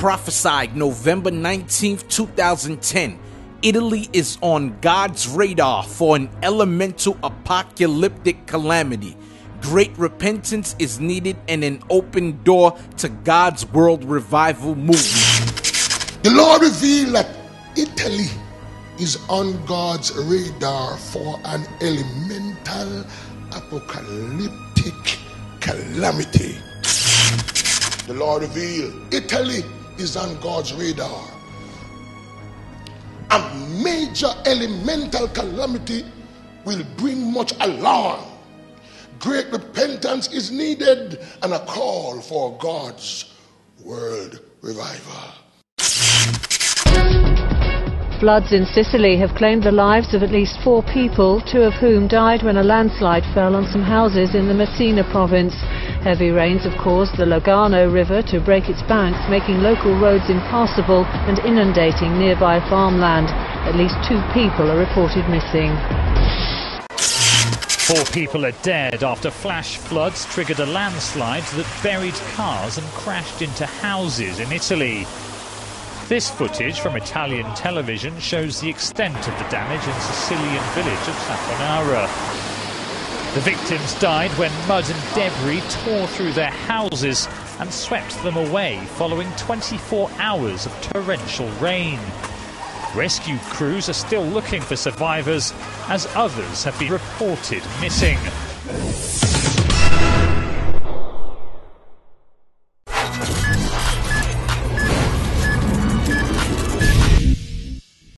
prophesied November 19th, 2010, Italy is on God's radar for an elemental apocalyptic calamity. Great repentance is needed and an open door to God's world revival movement. The Lord revealed that Italy is on God's radar for an elemental apocalyptic calamity. The Lord revealed Italy is on God's radar. A major elemental calamity will bring much alarm. Great repentance is needed and a call for God's world revival. Floods in Sicily have claimed the lives of at least 4 people, 2 of whom died when a landslide fell on some houses in the Messina province. Heavy rains have caused the Lugano River to break its banks, making local roads impassable and inundating nearby farmland. At least 2 people are reported missing. 4 people are dead after flash floods triggered a landslide that buried cars and crashed into houses in Italy. This footage from Italian television shows the extent of the damage in Sicilian village of Saponara. The victims died when mud and debris tore through their houses and swept them away following 24 hours of torrential rain. Rescue crews are still looking for survivors as others have been reported missing.